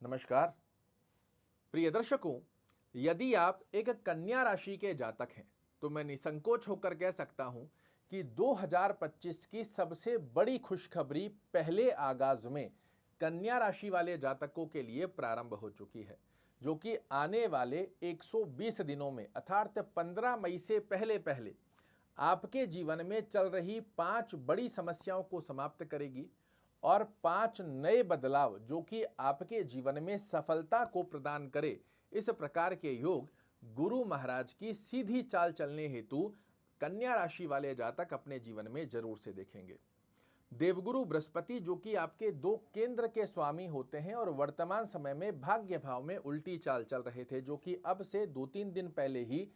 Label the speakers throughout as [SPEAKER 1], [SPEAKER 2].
[SPEAKER 1] नमस्कार प्रिय दर्शकों, यदि आप एक कन्या राशि के जातक हैं तो मैं निसंकोच होकर कह सकता हूं कि 2025 की सबसे बड़ी खुशखबरी पहले आगाज में कन्या राशि वाले जातकों के लिए प्रारंभ हो चुकी है, जो कि आने वाले 120 दिनों में अर्थात 15 मई से पहले पहले आपके जीवन में चल रही 5 बड़ी समस्याओं को समाप्त करेगी और 5 नए बदलाव जो कि आपके जीवन में सफलता को प्रदान करे, इस प्रकार के योग गुरु महाराज की सीधी चाल चलने हेतु कन्या राशि वाले जातक अपने जीवन में जरूर से देखेंगे। देवगुरु बृहस्पति जो कि आपके 2 केंद्र के स्वामी होते हैं और वर्तमान समय में भाग्य भाव में उल्टी चाल चल रहे थे, जो कि अब से 2-3 दिन पहले ही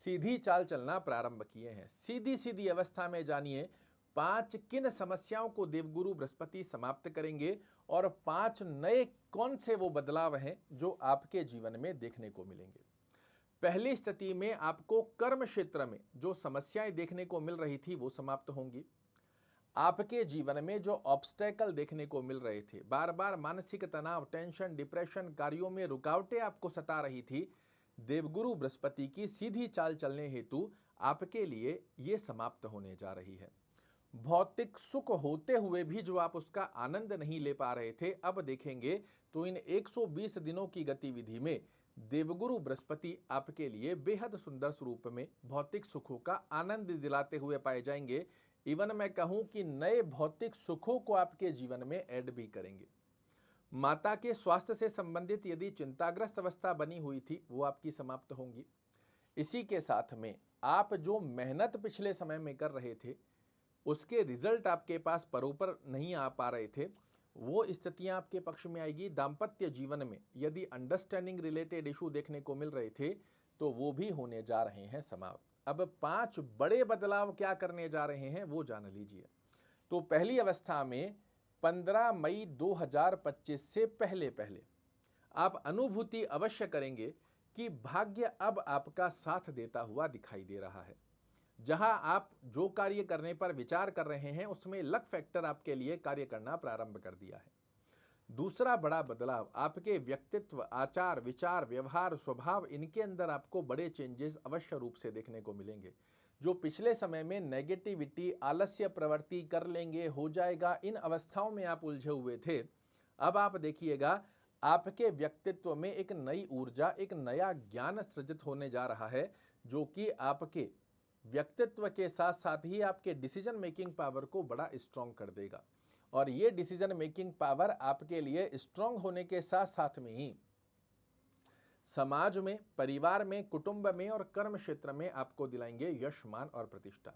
[SPEAKER 1] सीधी चाल चलना प्रारंभ किए हैं। सीधी सीधी अवस्था में जानिए 5 किन समस्याओं को देवगुरु बृहस्पति समाप्त करेंगे और 5 नए कौन से वो बदलाव हैं जो आपके जीवन में देखने को मिलेंगे। पहली स्थिति में आपको कर्म क्षेत्र में जो समस्याएं देखने को मिल रही थी वो समाप्त होंगी। आपके जीवन में जो ऑब्स्टेकल देखने को मिल रहे थे, बार बार मानसिक तनाव, टेंशन, डिप्रेशन, कार्यों में रुकावटें आपको सता रही थी, देवगुरु बृहस्पति की सीधी चाल चलने हेतु आपके लिए ये समाप्त होने जा रही है। भौतिक सुख होते हुए भी जो आप उसका आनंद नहीं ले पा रहे थे, अब देखेंगे तो इन 120 दिनों की गतिविधि में देवगुरु बृहस्पति आपके लिए बेहद सुंदर स्वरूप में भौतिक सुखों का आनंद दिलाते हुए पाए जाएंगे। इवन मैं कहूं कि नए भौतिक सुखों को आपके जीवन में ऐड भी करेंगे। माता के स्वास्थ्य से संबंधित यदि चिंताग्रस्त अवस्था बनी हुई थी वो आपकी समाप्त होंगी। इसी के साथ में आप जो मेहनत पिछले समय में कर रहे थे उसके रिजल्ट आपके पास परोपर नहीं आ पा रहे थे, वो स्थितियां आपके पक्ष में आएगी। दाम्पत्य जीवन में यदि अंडरस्टैंडिंग रिलेटेड इशू देखने को मिल रहे थे तो वो भी होने जा रहे हैं समाप्त। अब 5 बड़े बदलाव क्या करने जा रहे हैं वो जान लीजिए। तो पहली अवस्था में 15 मई 2025 से पहले पहले आप अनुभूति अवश्य करेंगे कि भाग्य अब आपका साथ देता हुआ दिखाई दे रहा है। जहां आप जो कार्य करने पर विचार कर रहे हैं उसमें लक फैक्टर आपके लिए कार्य करना प्रारंभ कर दिया है। दूसरा बड़ा बदलाव, आपके व्यक्तित्व, आचार, विचार, व्यवहार, स्वभाव, इनके अंदर आपको बड़े चेंजेस अवश्य रूप से देखने को मिलेंगे। जो पिछले समय में नेगेटिविटी, आलस्य प्रवृत्ति, कर लेंगे, हो जाएगा, इन अवस्थाओं में आप उलझे हुए थे, अब आप देखिएगा आपके व्यक्तित्व में एक नई ऊर्जा, एक नया ज्ञान सृजित होने जा रहा है, जो कि आपके व्यक्तित्व के साथ साथ ही आपके डिसीजन मेकिंग पावर को बड़ा स्ट्रांग कर देगा। और ये डिसीजन मेकिंग पावर आपके लिए स्ट्रांग होने के साथ साथ में ही समाज में, परिवार में, कुटुंब में और कर्म क्षेत्र में आपको दिलाएंगे यश, मान और प्रतिष्ठा।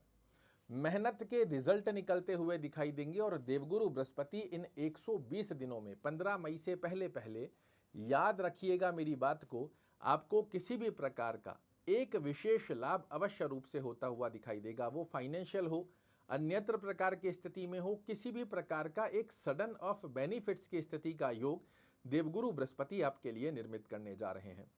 [SPEAKER 1] मेहनत के रिजल्ट निकलते हुए दिखाई देंगे और देवगुरु बृहस्पति इन 120 दिनों में 15 मई से पहले पहले, याद रखिएगा मेरी बात को, आपको किसी भी प्रकार का एक विशेष लाभ अवश्य रूप से होता हुआ दिखाई देगा। वो फाइनेंशियल हो, अन्यत्र प्रकार की स्थिति में हो, किसी भी प्रकार का एक सडन ऑफ बेनिफिट्स की स्थिति का योग देवगुरु बृहस्पति आपके लिए निर्मित करने जा रहे हैं।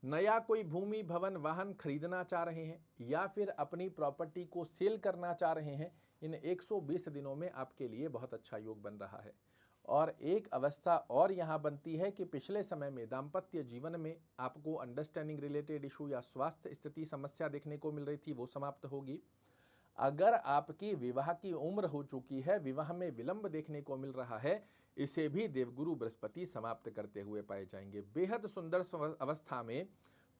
[SPEAKER 1] नया कोई भूमि, भवन, वाहन खरीदना चाह रहे हैं या फिर अपनी प्रॉपर्टी को सेल करना चाह रहे हैं, इन 120 दिनों में आपके लिए बहुत अच्छा योग बन रहा है। और एक अवस्था और यहाँ बनती है कि पिछले समय में दाम्पत्य जीवन में आपको अंडरस्टैंडिंग रिलेटेड इशू या स्वास्थ्य स्थिति समस्या देखने को मिल रही थी, वो समाप्त होगी। अगर आपकी विवाह की उम्र हो चुकी है, विवाह में विलंब देखने को मिल रहा है, इसे भी देवगुरु बृहस्पति समाप्त करते हुए पाए जाएंगे। बेहद सुंदर अवस्था में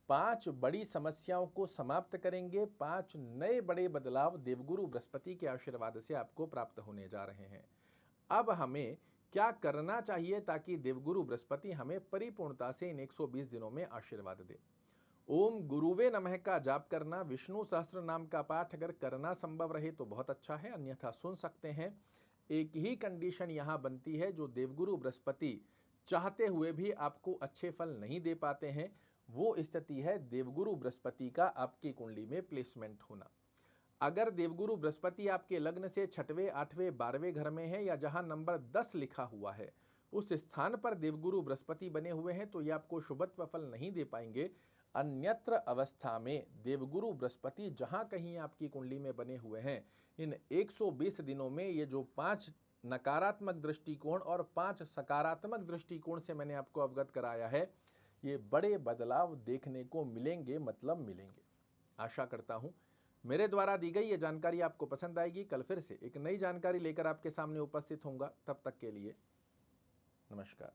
[SPEAKER 1] 5 बड़ी समस्याओं को समाप्त करेंगे। 5 नए बड़े बदलाव देवगुरु बृहस्पति के आशीर्वाद से आपको प्राप्त होने जा रहे हैं। अब हमें क्या करना चाहिए ताकि देवगुरु बृहस्पति हमें परिपूर्णता से इन 120 दिनों में आशीर्वाद दे? ओम गुरुवे नमः का जाप करना, विष्णु सहस्त्र नाम का पाठ अगर करना संभव रहे तो बहुत अच्छा है, अन्यथा सुन सकते हैं। एक ही कंडीशन यहां बनती है, जो देवगुरु बृहस्पति चाहते हुए भी आपको अच्छे फल नहीं दे पाते हैं, वो स्थिति है देवगुरु बृहस्पति का आपकी कुंडली में प्लेसमेंट होना। अगर देवगुरु बृहस्पति आपके लग्न से 6वें, 8वें, 12वें घर में है या जहां नंबर 10 लिखा हुआ है उस स्थान पर देवगुरु बृहस्पति बने हुए हैं तो ये आपको शुभत्व फल नहीं दे पाएंगे। अन्यत्र अवस्था में देवगुरु बृहस्पति जहां कहीं आपकी कुंडली में बने हुए हैं, इन 120 दिनों में ये जो 5 नकारात्मक दृष्टिकोण और 5 सकारात्मक दृष्टिकोण से मैंने आपको अवगत कराया है, ये बड़े बदलाव देखने को मिलेंगे, मतलब मिलेंगे। आशा करता हूं मेरे द्वारा दी गई ये जानकारी आपको पसंद आएगी। कल फिर से एक नई जानकारी लेकर आपके सामने उपस्थित होऊंगा। तब तक के लिए नमस्कार।